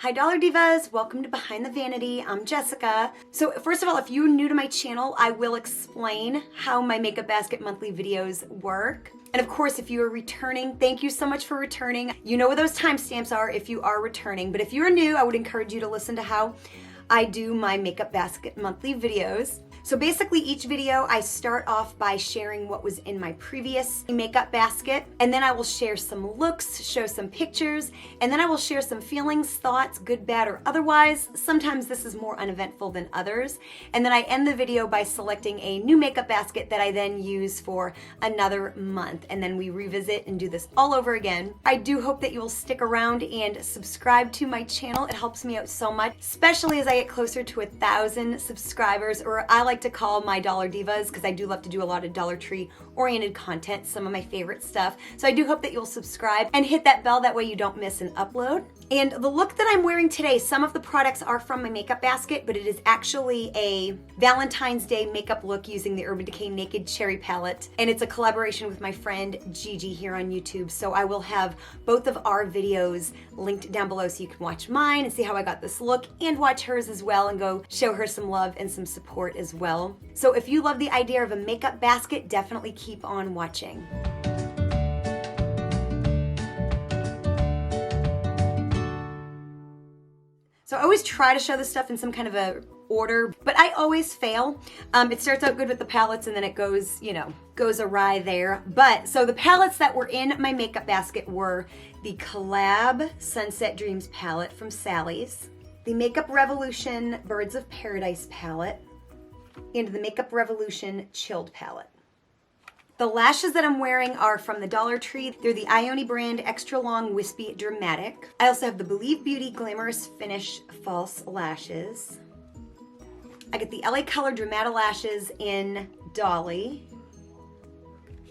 Hi Dollar Divas, welcome to Behind the Vanity. I'm Jessica. So first of all, if you're new to my channel, I will explain how my makeup basket monthly videos work. And of course, if you are returning, thank you so much for returning. You know where those timestamps are if you are returning, but if you're new, I would encourage you to listen to how I do my makeup basket monthly videos. So basically each video I start off by sharing what was in my previous makeup basket, and then I will share some looks, show some pictures, and then I will share some feelings, thoughts, good, bad, or otherwise. Sometimes this is more uneventful than others. And then I end the video by selecting a new makeup basket that I then use for another month. And then we revisit and do this all over again. I do hope that you will stick around and subscribe to my channel. It helps me out so much, especially as I get closer to 1,000 subscribers, or I like to call my Dollar Divas, because I do love to do a lot of Dollar Tree oriented content, some of my favorite stuff. So I do hope that you'll subscribe and hit that bell, that way you don't miss an upload. And the look that I'm wearing today, some of the products are from my makeup basket, but it is actually a Valentine's Day makeup look using the Urban Decay Naked Cherry palette. And it's a collaboration with my friend Gigi here on YouTube. So I will have both of our videos linked down below so you can watch mine and see how I got this look, and watch hers as well and go show her some love and some support as well. So if you love the idea of a makeup basket, definitely keep on watching. So I always try to show this stuff in some kind of a order, but I always fail. It starts out good with the palettes and then it goes, goes awry there. But so the palettes that were in my makeup basket were the Collab Sunset Dreams palette from Sally's, the Makeup Revolution Birds of Paradise palette, and the Makeup Revolution Chilled palette. The lashes that I'm wearing are from the Dollar Tree. They're the Ioni brand Extra Long Wispy Dramatic. I also have the Luvs Beauty Glamorous Finish False Lashes. I get the LA Color Dramatilashes in Dolly.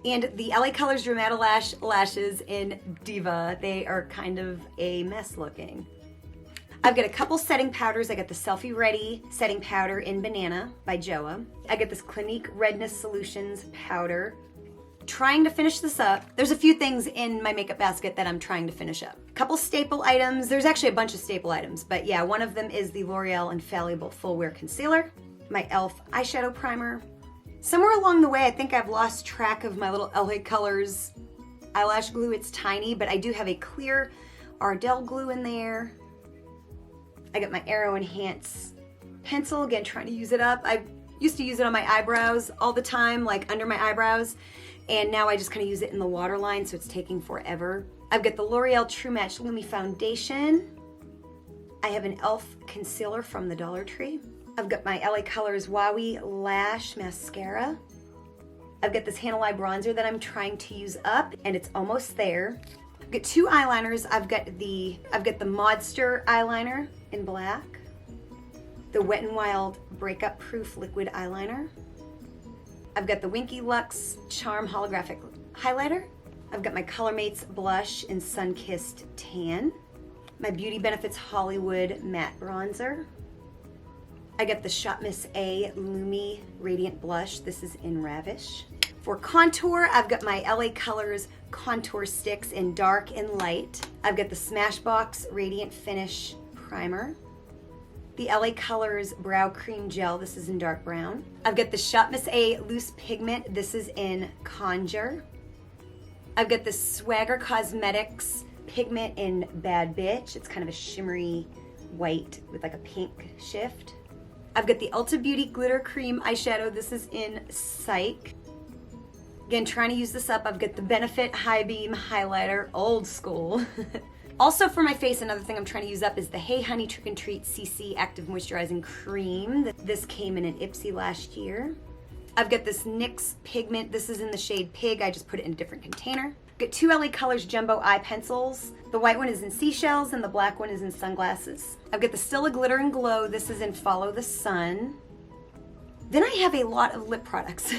And the LA Colors Dramatilashes in Diva. They are kind of a mess looking. I've got a couple setting powders. I got the Selfie Ready setting powder in Banana by Joa. I get this Clinique Redness Solutions powder. Trying to finish this up. There's a few things in my makeup basket that I'm trying to finish up. A couple staple items. There's actually a bunch of staple items, but yeah, one of them is the L'Oreal Infallible Full Wear Concealer, my e.l.f. eyeshadow primer. Somewhere along the way, I think I've lost track of my little LA Colors eyelash glue. It's tiny, but I do have a clear Ardell glue in there. I got my Aero Enhance pencil, again, trying to use it up. I used to use it on my eyebrows all the time, like under my eyebrows, and now I just kind of use it in the waterline, so it's taking forever. I've got the L'Oreal True Match Lumi Foundation. I have an e.l.f. concealer from the Dollar Tree. I've got my LA Colors Wowie Lash Mascara. I've got this Hannah Lie bronzer that I'm trying to use up, and it's almost there. I've got two eyeliners. I've got the Modster eyeliner in black, the Wet n Wild Breakup Proof Liquid Eyeliner. I've got the Winky Lux Charm Holographic Highlighter. I've got my ColorMates Blush in Sun-Kissed Tan. My Beauty Benefits Hollywood Matte Bronzer. I got the Shop Miss A Lumi Radiant Blush. This is in Ravish. For contour, I've got my LA Colors Contour Sticks in Dark and Light. I've got the Smashbox Radiant Finish Primer. The LA Colors Brow Cream Gel, this is in dark brown. I've got the Shop Miss A Loose Pigment, this is in Conjure. I've got the Swagger Cosmetics Pigment in Bad Bitch. It's kind of a shimmery white with like a pink shift. I've got the Ulta Beauty Glitter Cream Eyeshadow, this is in Psych. Again, trying to use this up. I've got the Benefit High Beam Highlighter, old school. Also for my face, another thing I'm trying to use up is the Hey Honey Trick and Treat CC Active Moisturizing Cream. This came in an Ipsy last year. I've got this NYX pigment. This is in the shade Pig. I just put it in a different container. I've got two LA Colors Jumbo Eye Pencils. The white one is in Seashells and the black one is in Sunglasses. I've got the Stila Glitter and Glow. This is in Follow the Sun. Then I have a lot of lip products.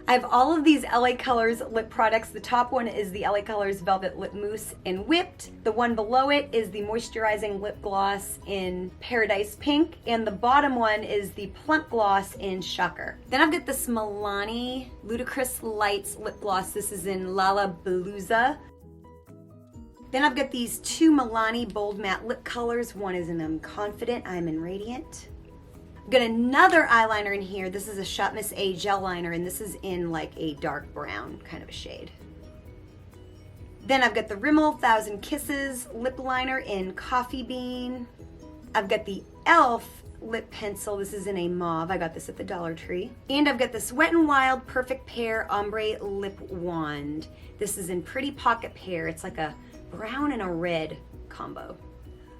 I have all of these LA Colors lip products. The top one is the LA Colors Velvet Lip Mousse in Whipped. The one below it is the Moisturizing Lip Gloss in Paradise Pink. And the bottom one is the Plump Gloss in Shocker. Then I've got this Milani Ludicrous Lights Lip Gloss. This is in Lollapalooza. Then I've got these two Milani Bold Matte Lip colors. One is in I'm Confident, I'm in Radiant. I've got another eyeliner in here. This is a Shop Miss A gel liner, and this is in like a dark brown kind of a shade. Then I've got the Rimmel 1000 Kisses lip liner in Coffee Bean. I've got the e.l.f. lip pencil. This is in a mauve. I got this at the Dollar Tree. And I've got this Wet n Wild Perfect Pear Ombre Lip Wand. This is in Pretty Pocket Pear. It's like a brown and a red combo.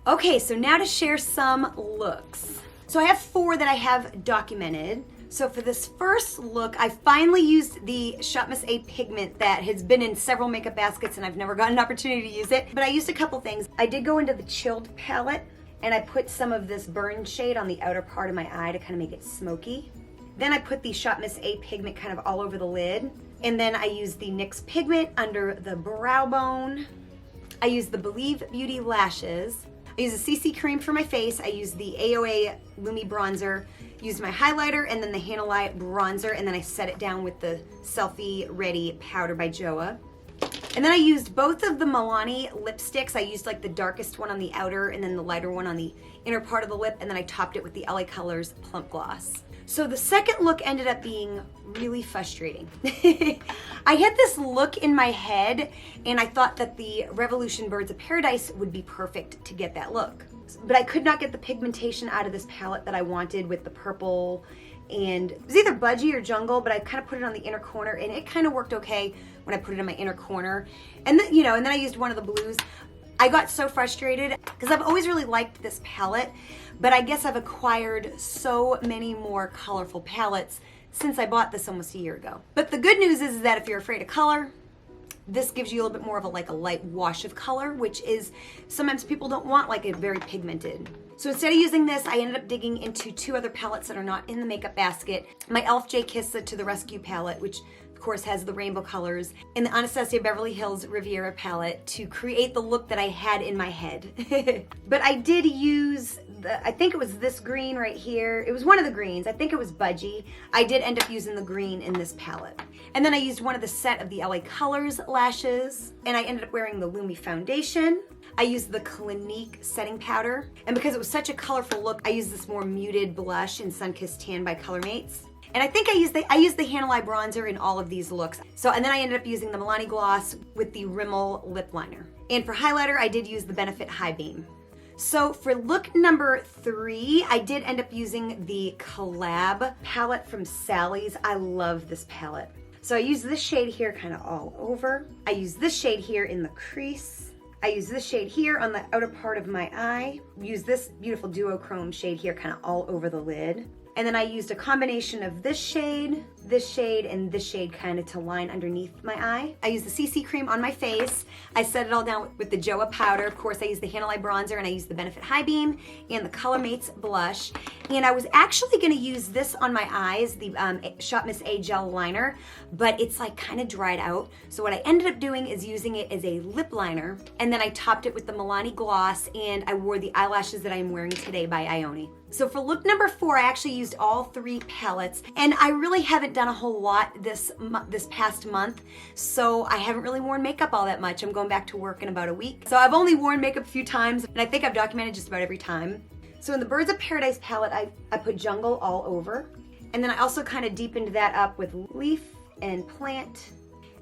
Okay, so now to share some looks. So I have 4 that I have documented. So for this first look, I finally used the Shop Miss A pigment that has been in several makeup baskets and I've never gotten an opportunity to use it. But I used a couple things. I did go into the Chilled palette and I put some of this burn shade on the outer part of my eye to kind of make it smoky. Then I put the Shop Miss A pigment kind of all over the lid. And then I used the NYX pigment under the brow bone. I used the Luvs Beauty lashes. I used a CC cream for my face. I used the AOA Lumi bronzer. Used my highlighter and then the Hannah Light bronzer, and then I set it down with the Selfie Ready powder by Joa. And then I used both of the Milani lipsticks. I used like the darkest one on the outer and then the lighter one on the inner part of the lip, and then I topped it with the LA Colors Plump Gloss. So the second look ended up being really frustrating. I had this look in my head and I thought that the Revolution Birds of Paradise would be perfect to get that look. But I could not get the pigmentation out of this palette that I wanted with the purple, and it was either Budgie or Jungle, but I kind of put it on the inner corner and it kind of worked okay when I put it in my inner corner. And then, and then I used one of the blues. I got so frustrated because I've always really liked this palette, but I guess I've acquired so many more colorful palettes since I bought this almost a year ago. But the good news is that if you're afraid of color, this gives you a little bit more of a light wash of color, which is sometimes people don't want like a very pigmented. So instead of using this, I ended up digging into 2 other palettes that are not in the makeup basket. My e.l.f. J Kissa To The Rescue palette, which of course has the rainbow colors, and the Anastasia Beverly Hills Riviera palette to create the look that I had in my head. But I did use I think it was this green right here. It was one of the greens. I think it was Budgie. I did end up using the green in this palette. And then I used one of the set of the LA Colors lashes, and I ended up wearing the Lumi foundation. I used the Clinique setting powder, and because it was such a colorful look, I used this more muted blush in Sunkissed Tan by Colormates. And I think I used the Hannah Light bronzer in all of these looks. And then I ended up using the Milani gloss with the Rimmel lip liner. And for highlighter, I did use the Benefit High Beam. So for look number 3, I did end up using the Collab palette from Sally's. I love this palette. So I used this shade here kind of all over. I used this shade here in the crease. I used this shade here on the outer part of my eye. Use this beautiful duochrome shade here kind of all over the lid. And then I used a combination of this shade, and this shade kind of to line underneath my eye. I used the CC cream on my face. I set it all down with the Joa powder. Of course, I used the Hannah Light bronzer, and I used the Benefit High Beam and the Colormates blush. And I was actually gonna use this on my eyes, the Shop Miss A gel liner, but it's like kind of dried out. So what I ended up doing is using it as a lip liner, and then I topped it with the Milani gloss, and I wore the eyelashes that I'm wearing today by Ione. So for look number 4, I actually used all 3 palettes, and I really haven't done a whole lot this past month, so I haven't really worn makeup all that much. I'm going back to work in about a week. So I've only worn makeup a few times, and I think I've documented just about every time. So in the Birds of Paradise palette, I put Jungle all over, and then I also kind of deepened that up with Leaf and Plant.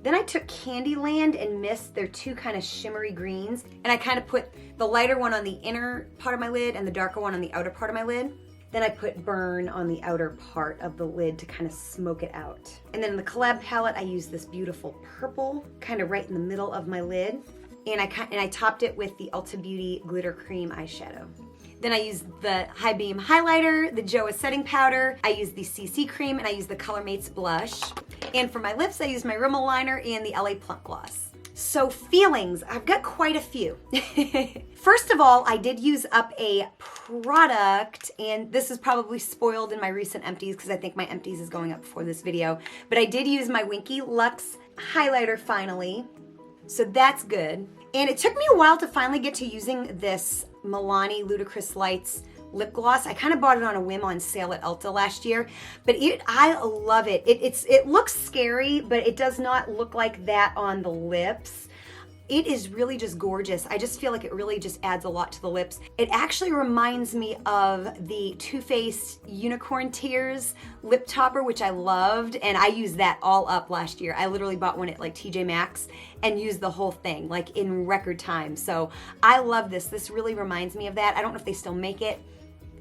Then I took Candyland and Mist, they're 2 kind of shimmery greens, and I kind of put the lighter one on the inner part of my lid and the darker one on the outer part of my lid. Then I put Burn on the outer part of the lid to kind of smoke it out. And then in the Collab palette, I used this beautiful purple, kind of right in the middle of my lid, and I topped it with the Ulta Beauty Glitter Cream eyeshadow. Then I used the High Beam highlighter, the Joa setting powder, I used the CC cream, and I used the Colormates blush. And for my lips, I used my Rimmel liner and the LA Plump Gloss. So feelings, I've got quite a few. First of all, I did use up a product, and this is probably spoiled in my recent empties because I think my empties is going up before this video, but I did use my Winky Luxe highlighter finally, so that's good. And it took me a while to finally get to using this Milani Ludicrous Lights lip gloss. I kind of bought it on a whim on sale at Ulta last year, but I love it. It looks scary, but it does not look like that on the lips. It is really just gorgeous. I just feel like it really just adds a lot to the lips. It actually reminds me of the Too Faced Unicorn Tears lip topper, which I loved, and I used that all up last year. I literally bought one at like TJ Maxx and used the whole thing like in record time. So I love this. This really reminds me of that. I don't know if they still make it.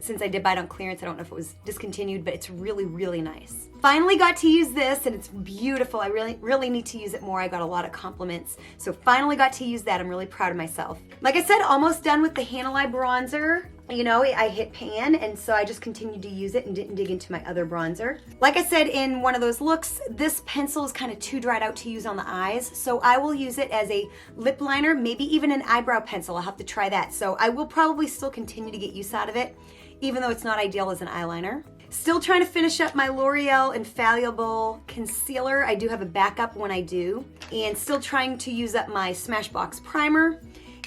Since I did buy it on clearance, I don't know if it was discontinued, but it's really, really nice. Finally got to use this, and it's beautiful. I really need to use it more. I got a lot of compliments. So finally got to use that. I'm really proud of myself. Like I said, almost done with the Hand Eye bronzer. You know, I hit pan, and so I just continued to use it and didn't dig into my other bronzer. Like I said in one of those looks, this pencil is kind of too dried out to use on the eyes, so I will use it as a lip liner, maybe even an eyebrow pencil. I'll have to try that. So I will probably still continue to get use out of it, even though it's not ideal as an eyeliner. Still trying to finish up my L'Oreal Infallible Concealer. I do have a backup when I do. And still trying to use up my Smashbox Primer.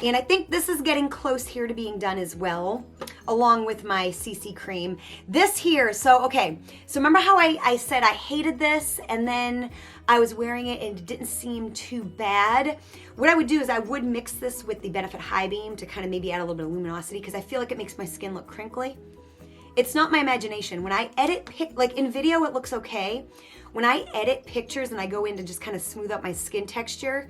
And I think this is getting close here to being done as well, along with my CC cream. This here, so remember how I said I hated this and then I was wearing it and it didn't seem too bad? What I would do is I would mix this with the Benefit High Beam to kind of maybe add a little bit of luminosity because I feel like it makes my skin look crinkly. It's not my imagination. When I edit, like in video it looks okay. When I edit pictures and I go in to just kind of smooth up my skin texture,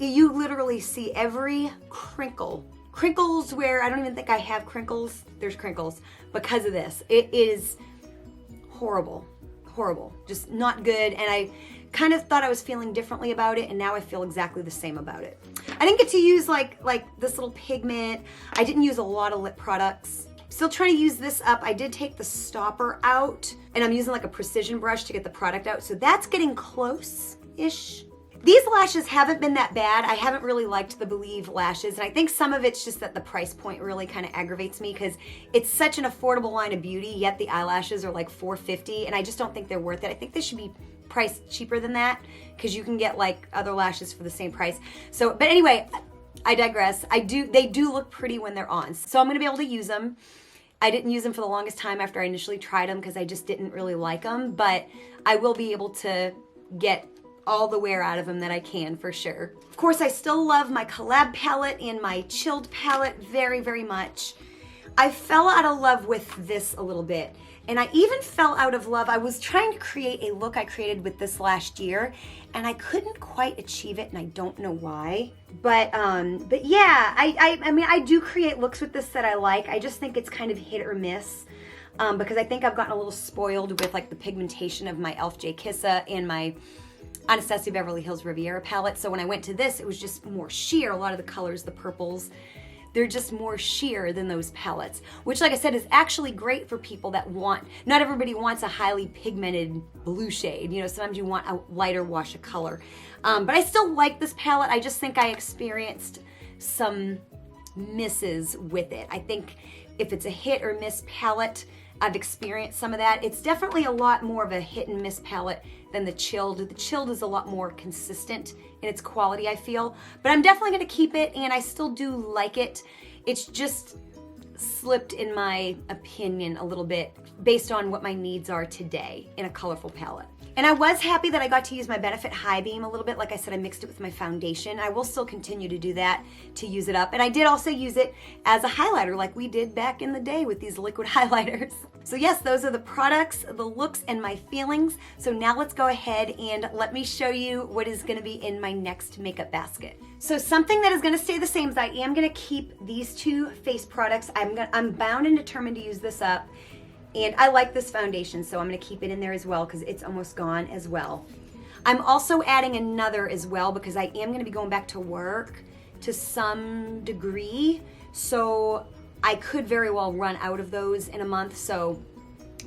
you literally see every crinkle. Crinkles where I don't even think I have crinkles. There's crinkles because of this. It is horrible, horrible, just not good. And I kind of thought I was feeling differently about it, and now I feel exactly the same about it. I didn't get to use like this little pigment. I didn't use a lot of lip products. Still trying to use this up. I did take the stopper out, and I'm using like a precision brush to get the product out. So that's getting close-ish. These lashes haven't been that bad. I haven't really liked the Believe lashes, and I think some of it's just that the price point really kind of aggravates me because it's such an affordable line of beauty, yet the eyelashes are like $4.50, and I just don't think they're worth it. I think they should be priced cheaper than that because you can get like other lashes for the same price. So, but anyway, I digress. They do look pretty when they're on, so I'm gonna be able to use them. I didn't use them for the longest time after I initially tried them because I just didn't really like them, but I will be able to get all the wear out of them that I can for sure. Of course, I still love my Collab palette and my Chilled palette very, very much. I fell out of love with this a little bit, and I even fell out of love. I was trying to create a look I created with this last year, and I couldn't quite achieve it, and I don't know why. But yeah, I mean, I do create looks with this that I like. I just think it's kind of hit or miss. Because I think I've gotten a little spoiled with like the pigmentation of my e.l.f. J. Kissa and my Anastasia Beverly Hills Riviera palette. So when I went to this, it was just more sheer. A lot of the colors, the purples, they're just more sheer than those palettes, which like I said is actually great for people that want, not everybody wants a highly pigmented blue shade. You know, sometimes you want a lighter wash of color. But I still like this palette. I just think I experienced some misses with it. I think if it's a hit or miss palette, I've experienced some of that. It's definitely a lot more of a hit and miss palette than the Chilled. The Chilled is a lot more consistent in its quality, I feel. But I'm definitely gonna keep it, and I still do like it. It's just slipped in my opinion a little bit based on what my needs are today in a colorful palette. And I was happy that I got to use my Benefit High Beam a little bit. Like I said, I mixed it with my foundation. I will still continue to do that to use it up. And I did also use it as a highlighter like we did back in the day with these liquid highlighters. So yes, those are the products, the looks, and my feelings. So now let's go ahead and let me show you what is gonna be in my next makeup basket. So something that is gonna stay the same is I am gonna keep these two face products. I'm bound and determined to use this up. And I like this foundation, so I'm gonna keep it in there as well because it's almost gone as well. I'm also adding another as well because I am gonna be going back to work to some degree. So I could very well run out of those in a month,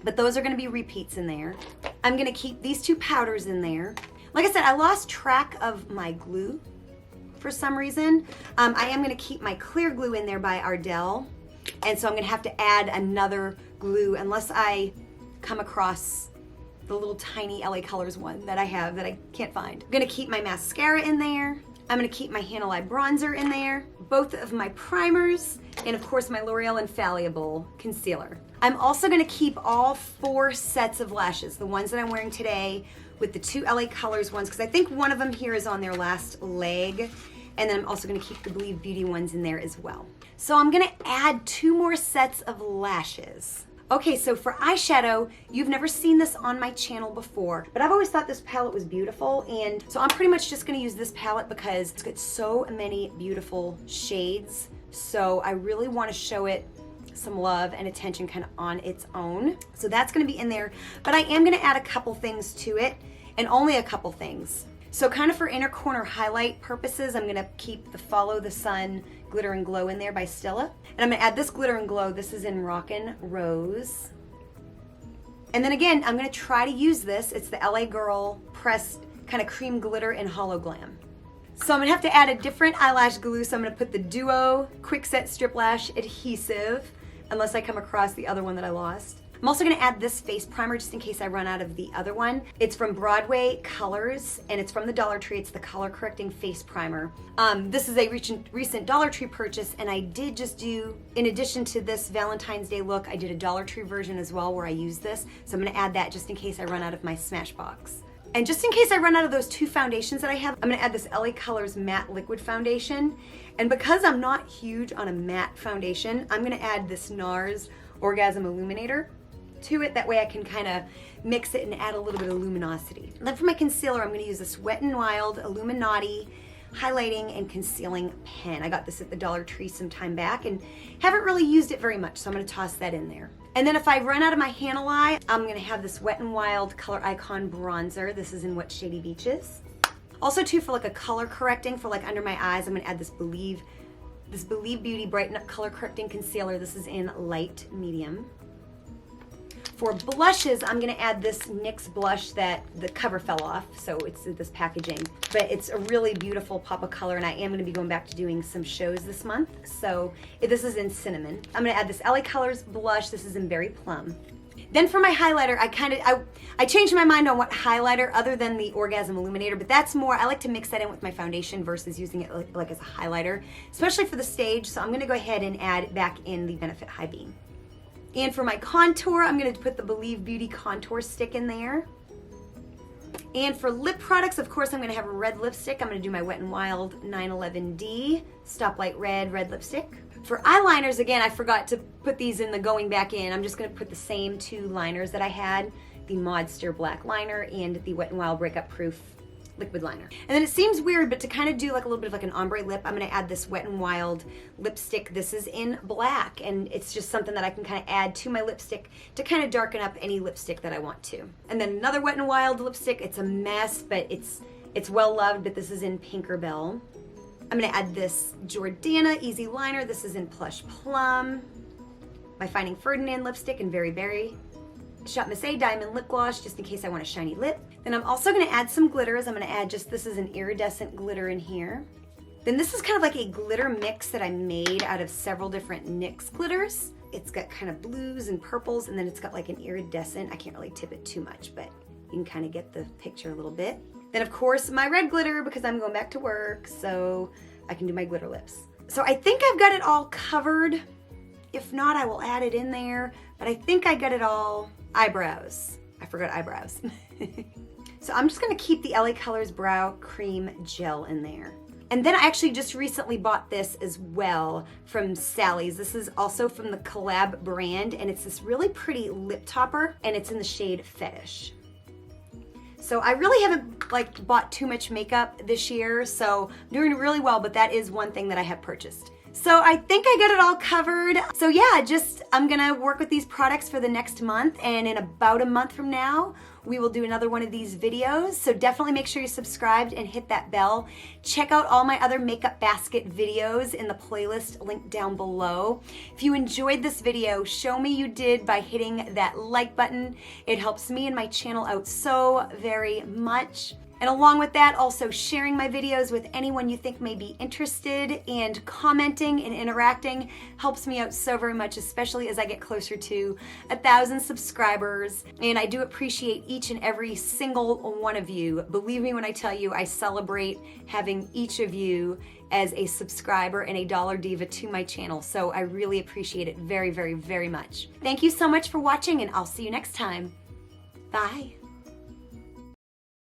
but those are gonna be repeats in there. I'm gonna keep these two powders in there. Like I said, I lost track of my glue for some reason. I am gonna keep my clear glue in there by Ardell. And so I'm gonna have to add another glue unless I come across the little tiny LA Colors one that I have that I can't find. I'm gonna keep my mascara in there. I'm gonna keep my Hand Eye bronzer in there, both of my primers, and of course my L'Oreal Infallible concealer. I'm also gonna keep all 4 sets of lashes, the ones that I'm wearing today with the 2 LA Colors ones, because I think one of them here is on their last leg. And then I'm also gonna keep the Luvs Beauty ones in there as well. So I'm gonna add 2 more sets of lashes. Okay, so for eyeshadow, you've never seen this on my channel before, but I've always thought this palette was beautiful, and so I'm pretty much just gonna use this palette because it's got so many beautiful shades, so I really wanna show it some love and attention kind of on its own. So that's gonna be in there, but I am gonna add a couple things to it, and only a couple things. So kind of for inner corner highlight purposes, I'm gonna keep the Follow the Sun Glitter and Glow in there by Stella. And I'm gonna add this Glitter and Glow. This is in Rockin' Rose. And then again, I'm gonna try to use this. It's the LA Girl pressed kind of cream glitter in Hollow Glam. So I'm gonna have to add a different eyelash glue. So I'm gonna put the Duo Quickset Strip Lash Adhesive, unless I come across the other one that I lost. I'm also gonna add this face primer just in case I run out of the other one. It's from Broadway Colors, and it's from the Dollar Tree. It's the Color Correcting Face Primer. This is a recent Dollar Tree purchase, and I did just do, in addition to this Valentine's Day look, I did a Dollar Tree version as well where I use this. So I'm gonna add that just in case I run out of my Smashbox. And just in case I run out of those 2 foundations that I have, I'm gonna add this LA Colors Matte Liquid Foundation. And because I'm not huge on a matte foundation, I'm gonna add this NARS Orgasm Illuminator to it. That way I can kind of mix it and add a little bit of luminosity. And then for my concealer, I'm going to use this Wet n Wild Illuminati highlighting and concealing pen. I got this at the Dollar Tree some time back and haven't really used it very much, so I'm going to toss that in there. And then if I run out of my Hannah eye, I'm going to have this Wet n Wild Color Icon Bronzer. This is in What Shady Beaches. Also too, for like a color correcting for like under my eyes, I'm going to add this Believe Beauty Brighten Up Color Correcting Concealer. This is in Light Medium. For blushes, I'm gonna add this NYX blush that the cover fell off, so it's this packaging. But it's a really beautiful pop of color, and I am gonna be going back to doing some shows this month. So this is in Cinnamon. I'm gonna add this LA Colors blush. This is in Berry Plum. Then for my highlighter, I changed my mind on what highlighter other than the Orgasm Illuminator, but that's more, I like to mix that in with my foundation versus using it like as a highlighter, especially for the stage. So I'm gonna go ahead and add back in the Benefit High Beam. And for my contour, I'm gonna put the Luvs Beauty contour stick in there. And for lip products, of course, I'm gonna have a red lipstick. I'm gonna do my Wet n Wild 911D Stoplight Red lipstick. For eyeliners, again, I forgot to put these in the going back in. I'm just gonna put the same 2 liners that I had, the Modster Black Liner and the Wet n Wild Breakup Proof liquid liner. And then it seems weird, but to kind of do like a little bit of like an ombre lip, I'm gonna add this Wet n Wild lipstick. This is in black, and it's just something that I can kind of add to my lipstick to kind of darken up any lipstick that I want to. And then another Wet n Wild lipstick. It's a mess, but it's well loved, but this is in Pinkerbell. I'm gonna add this Jordana Easy Liner. This is in Plush Plum. My Finding Ferdinand lipstick in Very Berry. Shop Miss A Diamond Lip Gloss, just in case I want a shiny lip. Then I'm also gonna add some glitters. I'm gonna add this is an iridescent glitter in here. Then this is kind of like a glitter mix that I made out of several different NYX glitters. It's got kind of blues and purples, and then it's got like an iridescent. I can't really tip it too much, but you can kind of get the picture a little bit. Then of course my red glitter, because I'm going back to work, so I can do my glitter lips. So I think I've got it all covered. If not, I will add it in there, but I think I got it all. Eyebrows. I forgot eyebrows. So I'm just gonna keep the LA Colors Brow Cream Gel in there. And then I actually just recently bought this as well from Sally's. This is also from the Collab brand, and it's this really pretty lip topper, and it's in the shade Fetish. So I really haven't like bought too much makeup this year, so I'm doing really well, but that is one thing that I have purchased. So I think I got it all covered. So yeah, I'm gonna work with these products for the next month, and in about a month from now, we will do another one of these videos. So definitely make sure you're subscribed and hit that bell. Check out all my other makeup basket videos in the playlist linked down below. If you enjoyed this video, show me you did by hitting that like button. It helps me and my channel out so very much. And along with that, also sharing my videos with anyone you think may be interested, and commenting and interacting helps me out so very much, especially as I get closer to 1,000 subscribers. And I do appreciate each and every single one of you. Believe me when I tell you, I celebrate having each of you as a subscriber and a Dollar Diva to my channel. So I really appreciate it very, very, very much. Thank you so much for watching, and I'll see you next time. Bye.